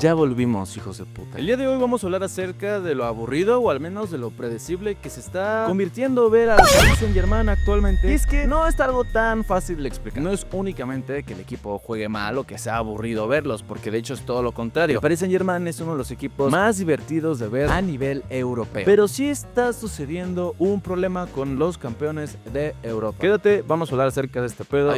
Ya volvimos, hijos de puta. El día de hoy vamos a hablar acerca de lo aburrido, o al menos de lo predecible que se está convirtiendo ver al Paris Saint-Germain actualmente. Y es que no es algo tan fácil de explicar. No es únicamente que el equipo juegue mal o que sea aburrido verlos, porque de hecho es todo lo contrario. El Paris Saint-Germain es uno de los equipos más divertidos de ver a nivel europeo. Pero sí está sucediendo un problema con los campeones de Europa. Quédate, vamos a hablar acerca de este pedo.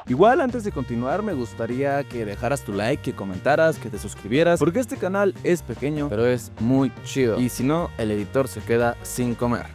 Igual, antes de continuar, me gustaría que dejaras tu like, que comentaras, que te suscribieras, porque este canal es pequeño, pero es muy chido. Y si no, el editor se queda sin comer.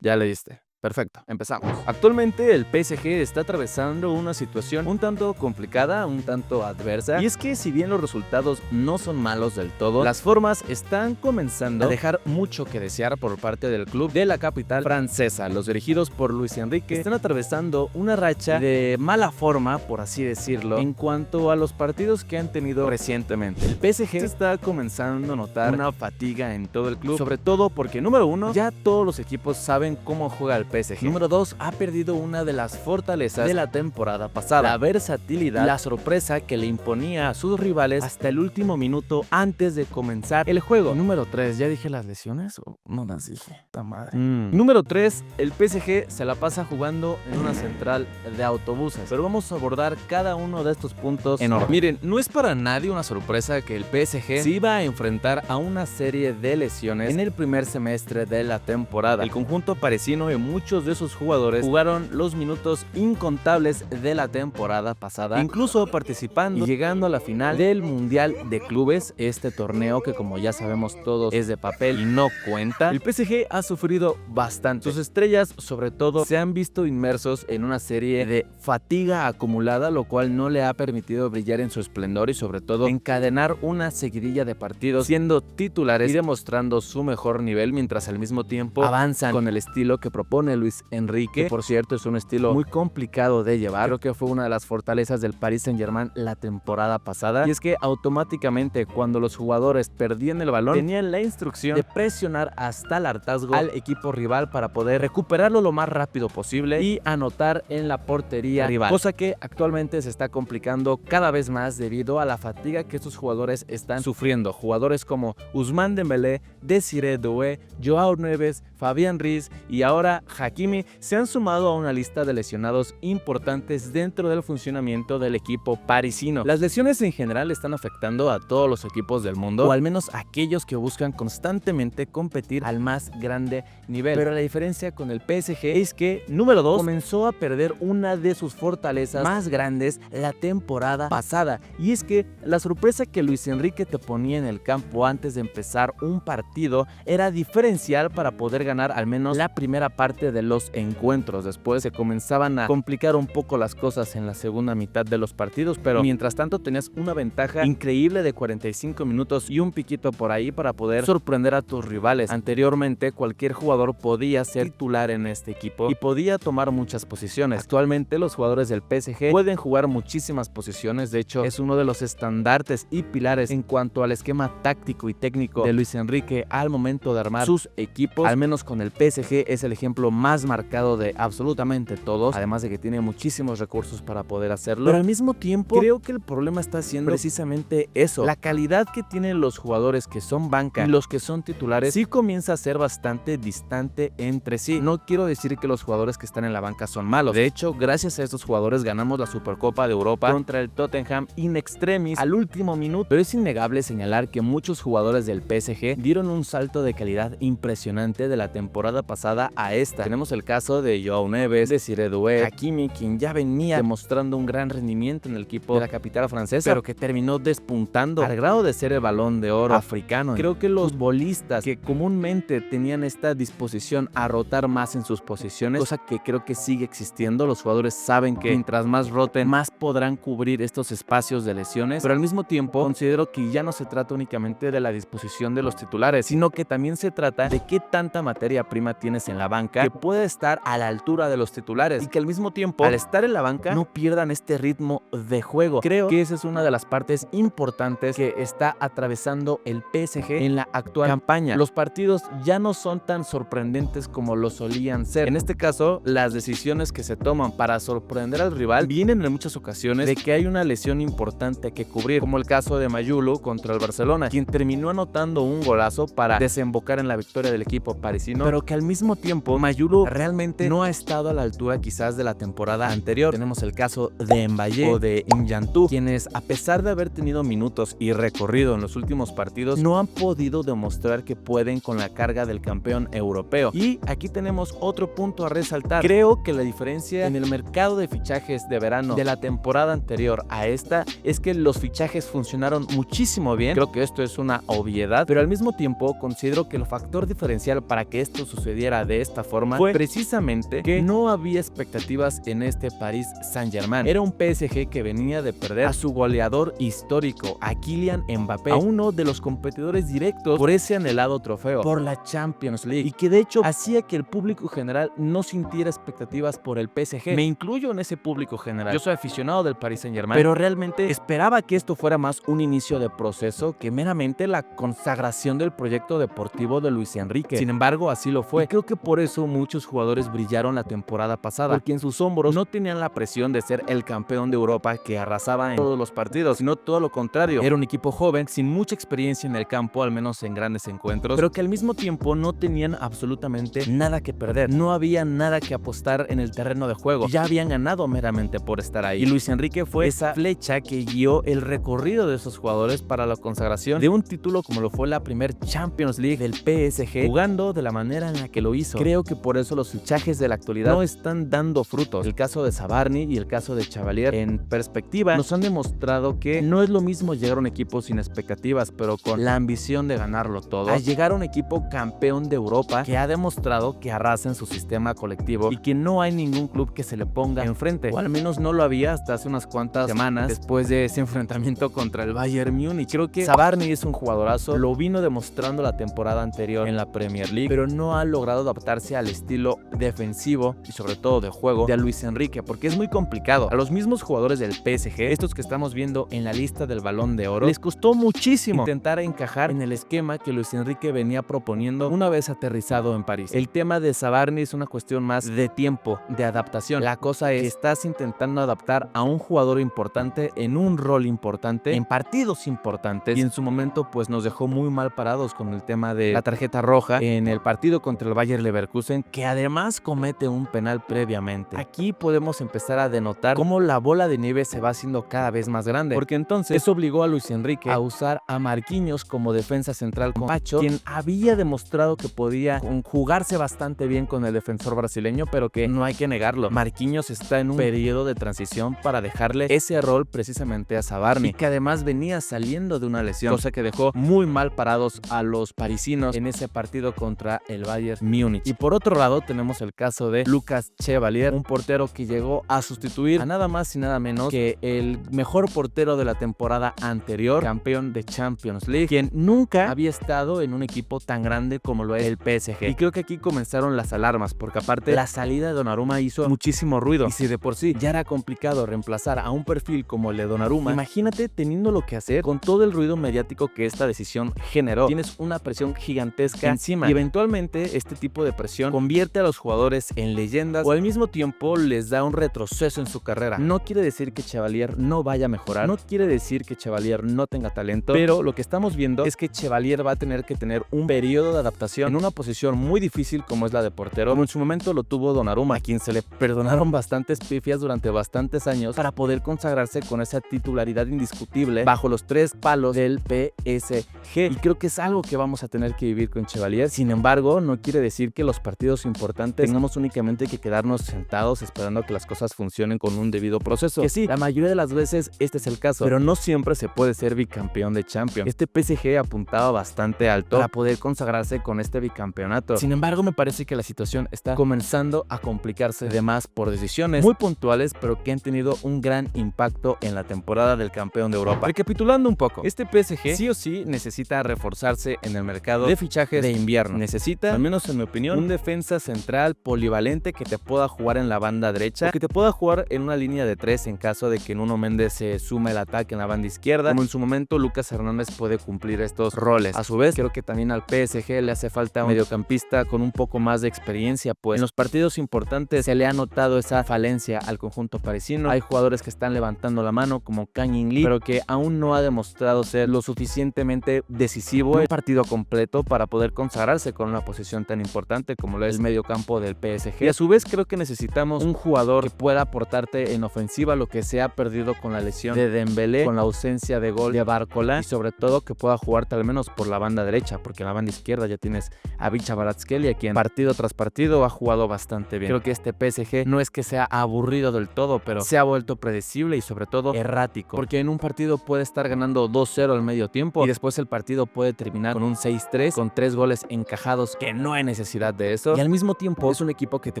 Ya le diste. Perfecto, empezamos. Actualmente el PSG está atravesando una situación un tanto complicada, un tanto adversa, y es que si bien los resultados no son malos del todo, las formas están comenzando a dejar mucho que desear por parte del club de la capital francesa. Los dirigidos por Luis Enrique están atravesando una racha de mala forma, por así decirlo, en cuanto a los partidos que han tenido recientemente. El PSG está comenzando a notar una fatiga en todo el club, sobre todo porque, número uno, ya todos los equipos saben cómo juega el PSG. Número 2, ha perdido una de las fortalezas de la temporada pasada, la versatilidad y la sorpresa que le imponía a sus rivales hasta el último minuto antes de comenzar el juego. Número 3, ¿ya dije las lesiones o no las dije? ¡Ta madre! Número 3, el PSG se la pasa jugando en una central de autobuses, pero vamos a abordar cada uno de estos puntos en orden. Miren, no es para nadie una sorpresa que el PSG se iba a enfrentar a una serie de lesiones en el primer semestre de la temporada. El conjunto parisino y muchos de esos jugadores jugaron los minutos incontables de la temporada pasada, incluso participando y llegando a la final del Mundial de Clubes, este torneo que, como ya sabemos todos, es de papel y no cuenta. El PSG ha sufrido bastante. Sus estrellas, sobre todo, se han visto inmersos en una serie de fatiga acumulada, lo cual no le ha permitido brillar en su esplendor y, sobre todo, encadenar una seguidilla de partidos siendo titulares y demostrando su mejor nivel, mientras al mismo tiempo avanzan con el estilo que propone Luis Enrique, que por cierto es un estilo muy complicado de llevar. Creo que fue una de las fortalezas del Paris Saint-Germain la temporada pasada, y es que automáticamente cuando los jugadores perdían el balón tenían la instrucción de presionar hasta el hartazgo al equipo rival para poder recuperarlo lo más rápido posible y anotar en la portería rival, cosa que actualmente se está complicando cada vez más debido a la fatiga que estos jugadores están sufriendo. Jugadores como Ousmane Dembélé, Désiré Doué, Joao Neves, Fabián Ruiz y ahora Hakimi se han sumado a una lista de lesionados importantes dentro del funcionamiento del equipo parisino. Las lesiones en general están afectando a todos los equipos del mundo, o al menos a aquellos que buscan constantemente competir al más grande nivel. Pero la diferencia con el PSG es que, número 2, comenzó a perder una de sus fortalezas más grandes la temporada pasada, y es que la sorpresa que Luis Enrique te ponía en el campo antes de empezar un partido era diferencial para poder ganar al menos la primera parte de los encuentros. Después se comenzaban a complicar un poco las cosas en la segunda mitad de los partidos, pero mientras tanto tenías una ventaja increíble de 45 minutos y un piquito por ahí para poder sorprender a tus rivales. Anteriormente cualquier jugador podía ser titular en este equipo y podía tomar muchas posiciones. Actualmente los jugadores del PSG pueden jugar muchísimas posiciones. De hecho, es uno de los estandartes y pilares en cuanto al esquema táctico y técnico de Luis Enrique al momento de armar sus equipos. Al menos con el PSG es el ejemplo más marcado de absolutamente todos, además de que tiene muchísimos recursos para poder hacerlo. Pero al mismo tiempo creo que el problema está siendo precisamente eso: la calidad que tienen los jugadores que son banca y los que son titulares sí comienza a ser bastante distante entre sí. No quiero decir que los jugadores que están en la banca son malos. De hecho, gracias a estos jugadores ganamos la Supercopa de Europa contra el Tottenham in extremis al último minuto. Pero es innegable señalar que muchos jugadores del PSG dieron un salto de calidad impresionante de la temporada pasada a esta. Tenemos el caso de Joao Neves, Désiré Doué, Hakimi, quien ya venía demostrando un gran rendimiento en el equipo de la capital francesa, pero que terminó despuntando al grado de ser el Balón de Oro africano. Creo que los futbolistas que comúnmente tenían esta disposición a rotar más en sus posiciones, cosa que creo que sigue existiendo, los jugadores saben que mientras más roten, más podrán cubrir estos espacios de lesiones, pero al mismo tiempo considero que ya no se trata únicamente de la disposición de los titulares, sino que también se trata de qué tanta materia prima tienes en la banca que pueda estar a la altura de los titulares y que al mismo tiempo, al estar en la banca, no pierdan este ritmo de juego. Creo que esa es una de las partes importantes que está atravesando el PSG en la actual campaña. Los partidos ya no son tan sorprendentes como lo solían ser. En este caso, las decisiones que se toman para sorprender al rival vienen en muchas ocasiones de que hay una lesión importante que cubrir, como el caso de Mayulu contra el Barcelona, quien terminó anotando un golazo para desembocar en la victoria del equipo parisino, pero que al mismo tiempo Mayulu realmente no ha estado a la altura quizás de la temporada anterior. Tenemos el caso de Mbaye o de N'Jantou, quienes a pesar de haber tenido minutos y recorrido en los últimos partidos, no han podido demostrar que pueden con la carga del campeón europeo. Y aquí tenemos otro punto a resaltar. Creo que la diferencia en el mercado de fichajes de verano de la temporada anterior a esta es que los fichajes funcionaron muchísimo bien. Creo que esto es una obviedad, pero al mismo tiempo considero que el factor diferencial para que esto sucediera de esta forma fue precisamente que no había expectativas en este Paris Saint-Germain. Era un PSG que venía de perder a su goleador histórico, a Kylian Mbappé, a uno de los competidores directos por ese anhelado trofeo, por la Champions League, y que de hecho hacía que el público general no sintiera expectativas por el PSG. Me incluyo en ese público general. Yo soy aficionado del Paris Saint-Germain, pero realmente esperaba que esto fuera más un inicio de proceso que meramente la consagración del proyecto deportivo de Luis Enrique. Sin embargo, así lo fue. Y creo que por eso muchos jugadores brillaron la temporada pasada, porque en sus hombros no tenían la presión de ser el campeón de Europa que arrasaba en todos los partidos, sino todo lo contrario. Era un equipo joven, sin mucha experiencia en el campo, al menos en grandes encuentros, pero que al mismo tiempo no tenían absolutamente nada que perder. No había nada que apostar en el terreno de juego. Ya habían ganado meramente por estar ahí. Y Luis Enrique fue esa flecha que guió el recorrido de esos jugadores para la consagración de un título como lo fue la primer Champions League del PSG, jugando de la manera en la que lo hizo. Creo que por eso los fichajes de la actualidad no están dando frutos. El caso de Zabarni y el caso de Chevalier, en perspectiva, nos han demostrado que no es lo mismo llegar a un equipo sin expectativas, pero con la ambición de ganarlo todo, a llegar a un equipo campeón de Europa que ha demostrado que arrasa en su sistema colectivo y que no hay ningún club que se le ponga enfrente, o al menos no lo había hasta hace unas cuantas semanas después de ese enfrentamiento contra el Bayern Múnich. Creo que Zabarni es un jugadorazo, lo vino demostrando la temporada anterior en la Premier League, pero no ha logrado adaptarse al estilo defensivo y sobre todo de juego de Luis Enrique, porque es muy complicado. A los mismos jugadores del PSG, estos que estamos viendo en la lista del Balón de Oro, les costó muchísimo intentar encajar en el esquema que Luis Enrique venía proponiendo una vez aterrizado en París. El tema de Zabarni es una cuestión más de tiempo, de adaptación. La cosa es que estás intentando adaptar a un jugador importante en un rol importante, en partidos importantes, y en su momento pues nos dejó muy mal parados con el tema de la tarjeta roja en el partido contra el Bayer Leverkusen, que además comete un penal previamente. Aquí podemos empezar a denotar cómo la bola de nieve se va haciendo cada vez más grande, porque entonces eso obligó a Luis Enrique a usar a Marquinhos como defensa central con Pacho, quien había demostrado que podía jugarse bastante bien con el defensor brasileño, pero que no hay que negarlo, Marquinhos está en un periodo de transición para dejarle ese rol precisamente a Zabarni, y que además venía saliendo de una lesión, cosa que dejó muy mal parados a los parisinos en ese partido contra el Bayern Múnich. Y por otro lado tenemos el caso de Lucas Chevalier, un portero que llegó a sustituir a nada más y nada menos que el mejor portero de la temporada anterior, campeón de Champions League, quien nunca había estado en un equipo tan grande como lo es el PSG. Y creo que aquí comenzaron las alarmas, porque aparte la salida de Donnarumma hizo muchísimo ruido, y si de por sí ya era complicado reemplazar a un perfil como el de Donnarumma, imagínate teniendo lo que hacer con todo el ruido mediático que esta decisión generó. Tienes una presión gigantesca encima, y eventualmente este tipo de presión convierte a los jugadores en leyendas, o al mismo tiempo les da un retroceso en su carrera. No quiere decir que Chevalier no vaya a mejorar, no quiere decir que Chevalier no tenga talento, pero lo que estamos viendo es que Chevalier va a tener que tener un periodo de adaptación en una posición muy difícil como es la de portero, como en su momento lo tuvo Donnarumma, a quien se le perdonaron bastantes pifias durante bastantes años para poder consagrarse con esa titularidad indiscutible bajo los tres palos del PSG. Y creo que es algo que vamos a tener que vivir con Chevalier. Sin embargo, no quiere decir que los partidos importantes tengamos únicamente que quedarnos sentados esperando que las cosas funcionen con un debido proceso. Que sí, la mayoría de las veces este es el caso, pero no siempre se puede ser bicampeón de Champions. Este PSG apuntaba bastante alto para poder consagrarse con este bicampeonato. Sin embargo, me parece que la situación está comenzando a complicarse de más por decisiones muy puntuales, pero que han tenido un gran impacto en la temporada del campeón de Europa. Recapitulando un poco, este PSG sí o sí necesita reforzarse en el mercado de fichajes de invierno. Necesita, al menos en mi opinión, un defensa defensa central polivalente que te pueda jugar en la banda derecha o que te pueda jugar en una línea de 3 en caso de que Nuno Méndez se suma el ataque en la banda izquierda, como en su momento Lucas Hernández puede cumplir estos roles. A su vez, creo que también al PSG le hace falta un mediocampista con un poco más de experiencia, pues en los partidos importantes se le ha notado esa falencia al conjunto parisino. Hay jugadores que están levantando la mano como Kang In Lee, pero que aún no ha demostrado ser lo suficientemente decisivo en un partido completo para poder consagrarse con una posición tan importante como lo es el mediocampo del PSG. Y a su vez creo que necesitamos un jugador que pueda aportarte en ofensiva lo que se ha perdido con la lesión de Dembélé, con la ausencia de gol de Barcola, y sobre todo que pueda jugarte al menos por la banda derecha, porque en la banda izquierda ya tienes a Vicha Kvaratskhelia, quien partido tras partido ha jugado bastante bien. Creo que este PSG no es que sea aburrido del todo, pero se ha vuelto predecible y sobre todo errático, porque en un partido puede estar ganando 2-0 al medio tiempo y después el partido puede terminar con un 6-3 con 3 goles encajados, que no hay necesidad de eso, y al mismo tiempo es un equipo que te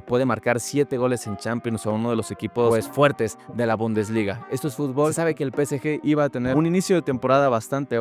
puede marcar 7 goles en Champions, o uno de los equipos pues fuertes de la Bundesliga. Esto es fútbol. Se sabe que el PSG iba a tener un inicio de temporada bastante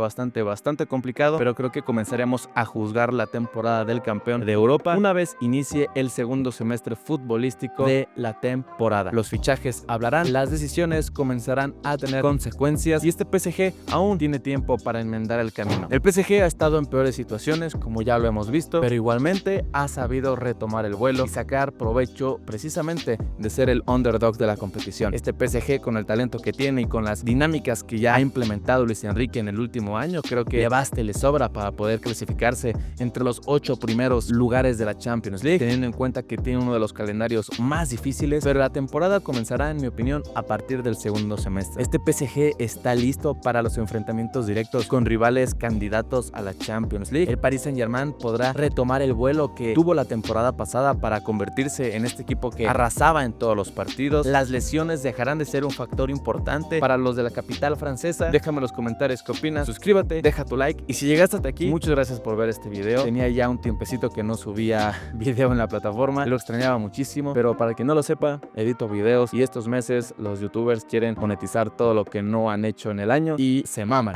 complicado, pero creo que comenzaremos a juzgar la temporada del campeón de Europa una vez inicie el segundo semestre futbolístico de la temporada. Los fichajes hablarán, las decisiones comenzarán a tener consecuencias y este PSG aún tiene tiempo para enmendar el camino. El PSG ha estado en peores situaciones, como ya lo hemos visto, pero igualmente ha sabido retomar el vuelo y sacar provecho precisamente de ser el underdog de la competición. Este PSG, con el talento que tiene y con las dinámicas que ya ha implementado Luis Enrique en el último año, creo que le basta y le sobra para poder clasificarse entre los 8 primeros lugares de la Champions League, teniendo en cuenta que tiene uno de los calendarios más difíciles, pero la temporada comenzará, en mi opinión, a partir del segundo semestre. Este PSG está listo para los enfrentamientos directos con rivales candidatos a la Champions League. El Paris Saint-Germain podrá retomar el vuelo que tuvo la temporada pasada para convertirse en este equipo que arrasaba en todos los partidos. Las lesiones dejarán de ser un factor importante para los de la capital francesa. Déjame en los comentarios qué opinas, suscríbete, deja tu like, y si llegaste hasta aquí, muchas gracias por ver este video. Tenía ya un tiempecito que no subía video en la plataforma, lo extrañaba muchísimo, pero para quien no lo sepa, edito videos y estos meses los youtubers quieren monetizar todo lo que no han hecho en el año y se maman.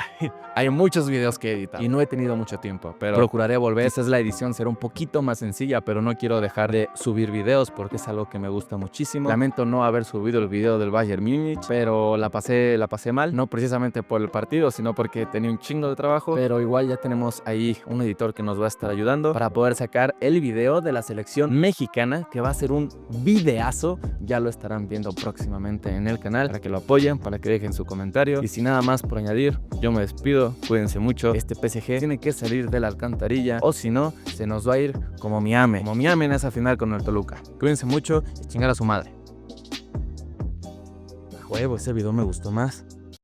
Hay muchos videos que editar y no he tenido mucho tiempo, pero procuraré volver. Esta es la edición, será un poquito más sencilla, pero no quiero dejar de subir videos porque es algo que me gusta muchísimo. Lamento no haber subido el video del Bayern Múnich, pero la pasé mal, no precisamente por el partido, sino porque tenía un chingo de trabajo, pero igual ya tenemos ahí un editor que nos va a estar ayudando para poder sacar el video de la selección mexicana, que va a ser un videazo. Ya lo estarán viendo próximamente en el canal, para que lo apoyen, para que dejen su comentario. Y sin nada más por añadir, yo me despido, cuídense mucho. Este PSG tiene que salir de la alcantarilla, o si no, se nos va a ir como Miami en esa final con el Toluca. Cuídense mucho y chingar a su madre. A huevo, ese video me gustó más.